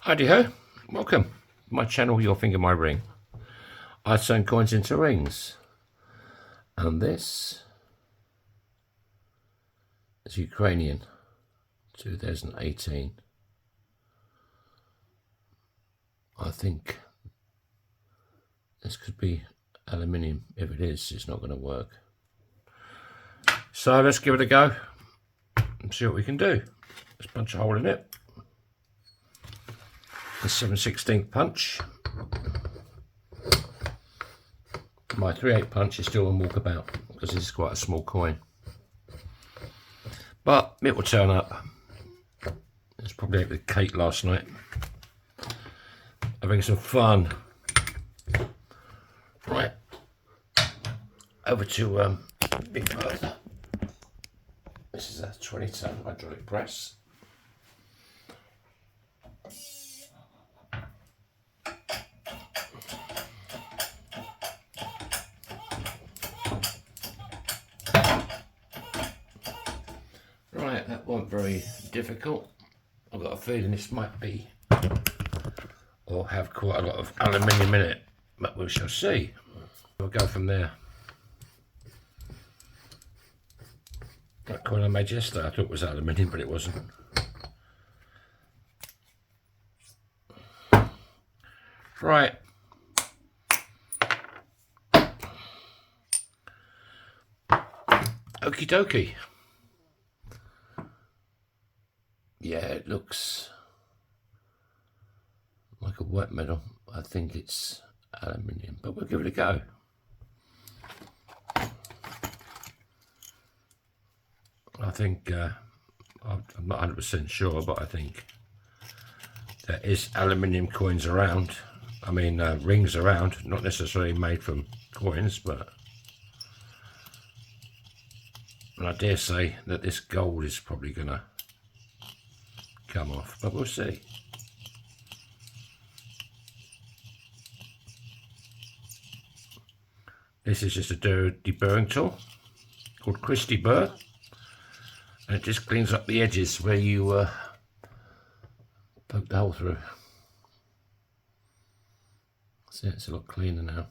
Howdy-ho, welcome to my channel, Your Finger My Ring. I turn coins into rings, and this is Ukrainian 2018. I think this could be aluminium. If it is, it's not going to work. So let's give it a go and see what we can do. Let's punch a hole in it. The 7/16 punch. My 3/8 punch is still on walkabout because this is quite a small coin, but it will turn up. It's probably ate with cake last night. Having some fun. Right, over to Big Bertha. This is a 20-ton hydraulic press. Right, that wasn't very difficult. I've got a feeling this might be, or have quite a lot of aluminium in it, but we shall see. We'll go from there. That coin I made yesterday, I thought it was aluminium, but it wasn't. Right. Okie dokie. Yeah, it looks like a wet metal. I think it's aluminium, but we'll give it a go. I think, I'm not 100% sure, but I think there is aluminium coins around. I mean, rings around, not necessarily made from coins, but and I dare say that this gold is probably going to come off, but we'll see. This is just a deburring tool called Christy Burr, and it just cleans up the edges where you poke the hole through. See, it's a lot cleaner now.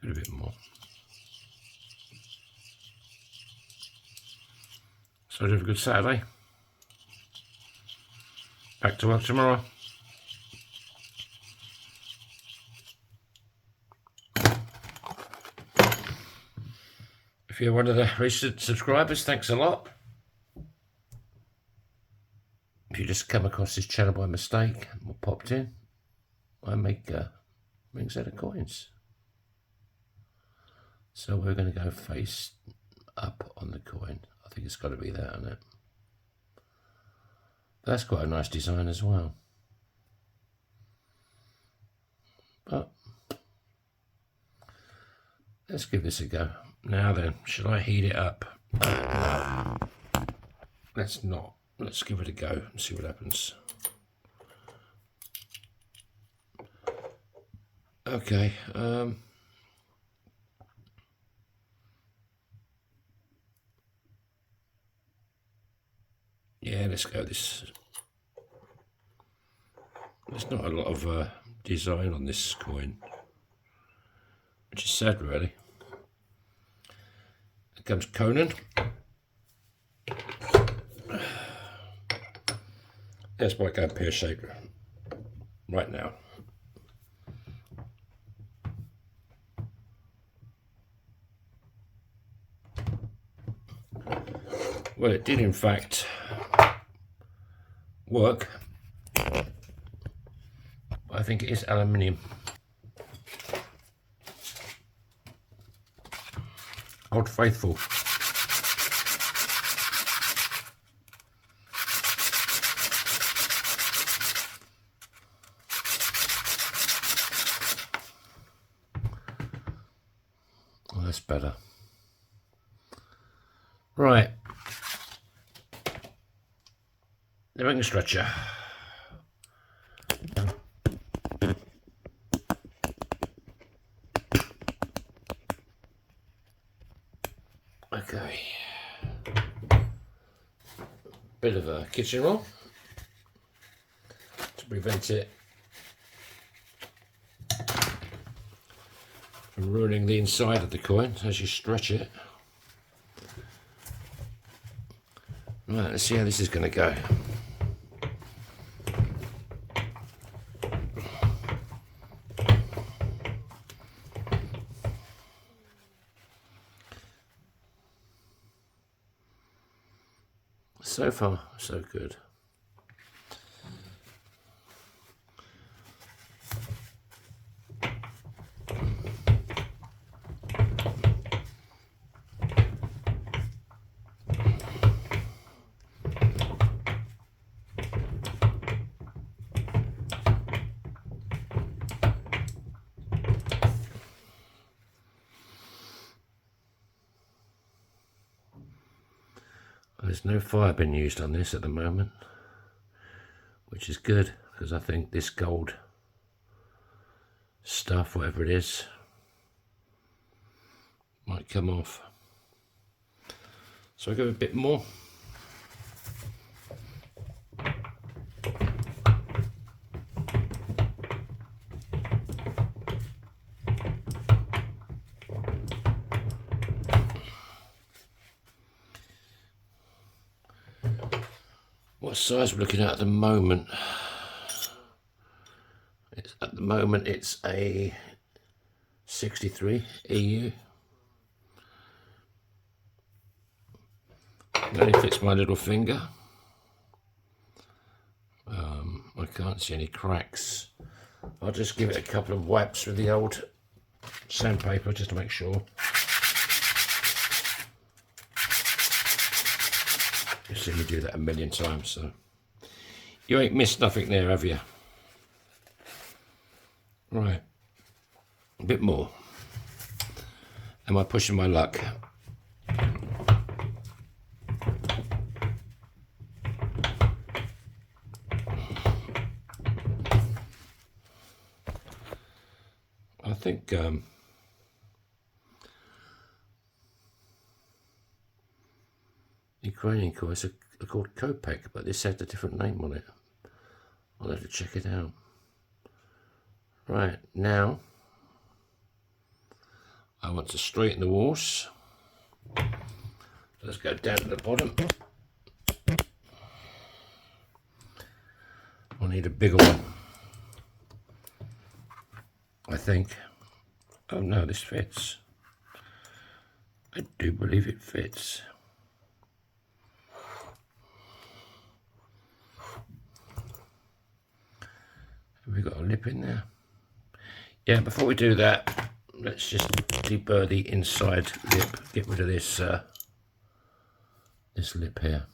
Give it a bit more. So have a good Saturday. Back to work tomorrow. If you're one of the recent subscribers, thanks a lot. If you just come across this channel by mistake or popped in, I make rings out of coins. So we're going to go face up on the coin. I think it's got to be that, isn't it? That's quite a nice design as well. But let's give this a go. Now then, should I heat it up? No. Let's not. Let's give it a go and see what happens. Okay. Yeah, let's go this. There's not a lot of design on this coin, which is sad, really. Here comes Conan. That's why I go pear-shaped right now. Well, it did in fact work. I think it is aluminium. Old Faithful. Oh, that's better. Right. The ring stretcher. Okay. bit of a kitchen roll to prevent it from ruining the inside of the coin as you stretch it. Right, let's see how this is going to go. So far, so good. There's no fire being used on this at the moment, which is good because I think this gold stuff, whatever it is, might come off. So I go a bit more. What size we're looking at the moment? At the moment it's a 63 EU. It only fits my little finger. I can't see any cracks. I'll just give it a couple of wipes with the old sandpaper just to make sure. You've seen me do that a million times, so you ain't missed nothing there, have you? Right, a bit more. Am I pushing my luck? I think Ukrainian coins are called Kopiiok, but this had a different name on it. I'll have to check it out. Right, now I want to straighten the walls. Let's go down to the bottom. I need a bigger one, I think. Oh no, this fits. I do believe it fits. Have we got a lip in there? Yeah, before we do that, let's just deburr the inside lip. Get rid of this this lip here,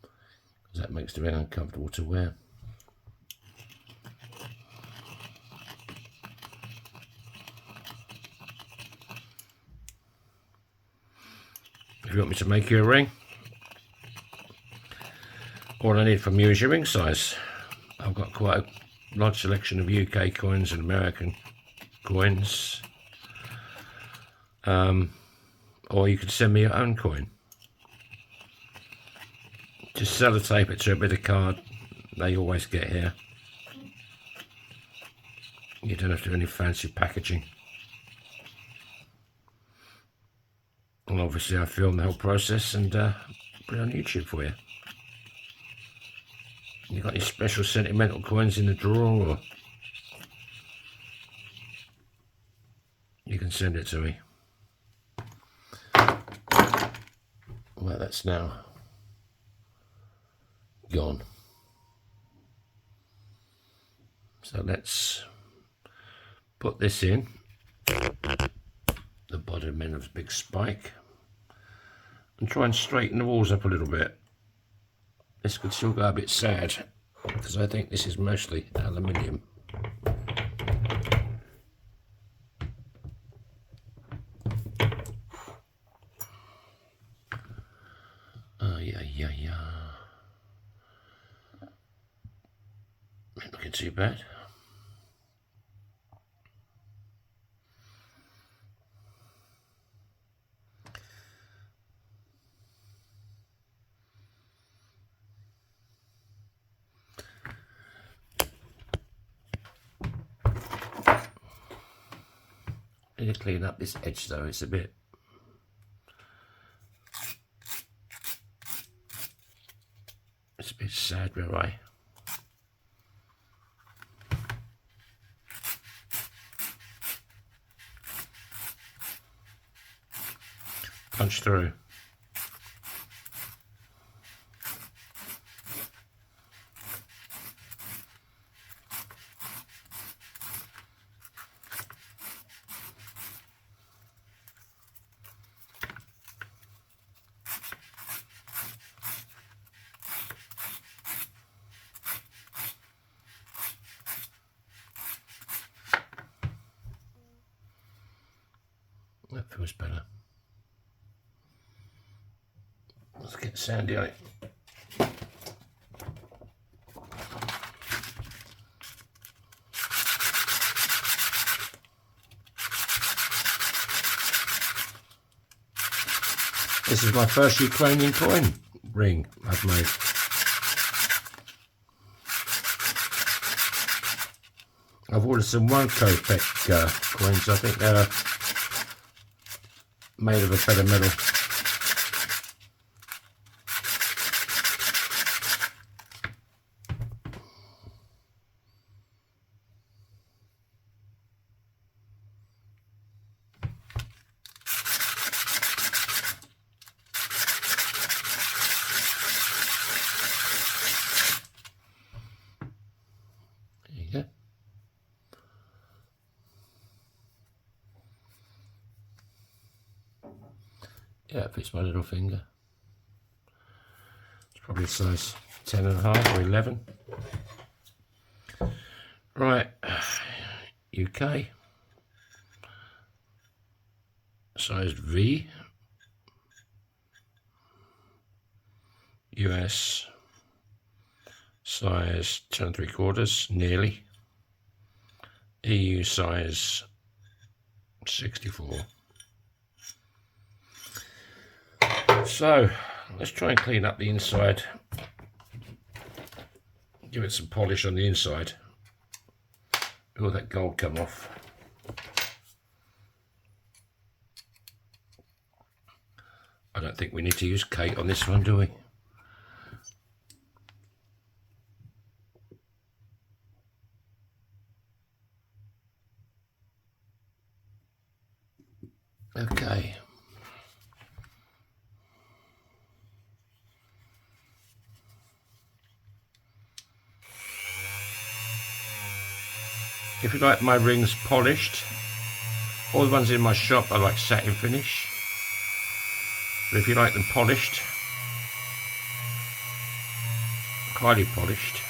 because that makes the ring uncomfortable to wear. If you want me to make you a ring, all I need from you is your ring size. I've got quite a large selection of UK coins and American coins. Or you could send me your own coin. Just sellotape it to a bit of card. They always get here. You don't have to do any fancy packaging. And obviously I film the whole process and put it on YouTube for you. You got any special sentimental coins in the drawer, or you can send it to me. Well, that's now gone. So let's put this in the bottom end of the big spike and try and straighten the walls up a little bit. This could still go a bit sad because I think this is mostly aluminium. Yeah. Ain't looking too bad. need to clean up this edge though, it's a bit sad where I punch through. That feels better. Let's get sandy on it. This is my first Ukrainian coin ring I've made. I've ordered some 1 Kopiiok coins. I think they're made of a better metal. There you go. Yeah, it fits my little finger. It's probably a size 10.5 or 11. Right, UK, size V, US, size 10.75, nearly, EU size 64. So let's try and clean up the inside, give it some polish on the inside. All that gold come off. I don't think we need to use Kate on this one, do we? Okay. If you like my rings polished, all the ones in my shop are like satin finish. But if you like them polished, highly polished,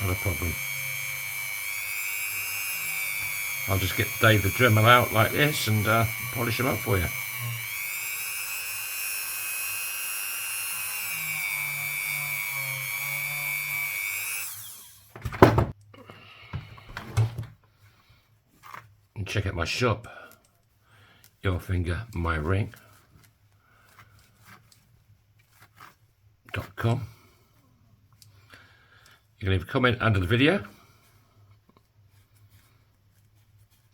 not a problem. I'll just get Dave the Dremel out like this and polish them up for you. And check out my shop, Your Finger My Ring.com. You can leave a comment under the video,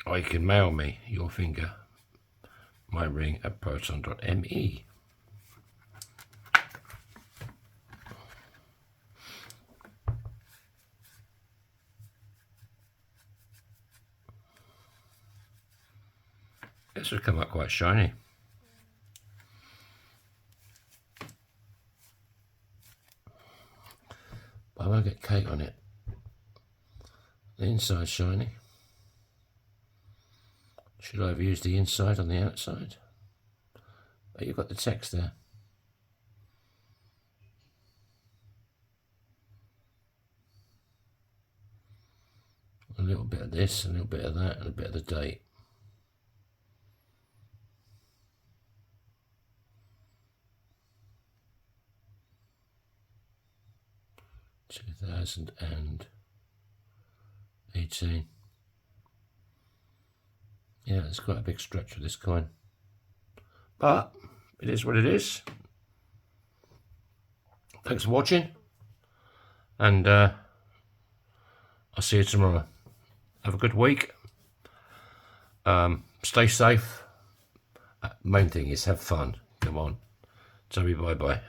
or you can mail me Your Finger My Ring at proton.me. This will come up quite shiny. But I won't get cake on it. The inside's shiny. Should I have used the inside on the outside? But you've got the text there. A little bit of this, a little bit of that, and a bit of the date. $2018. Yeah, it's quite a big stretch for this coin, but it is what it is. Thanks for watching, and I'll see you tomorrow. Have a good week. stay safe. Main thing is have fun. Come on. Toby, bye-bye.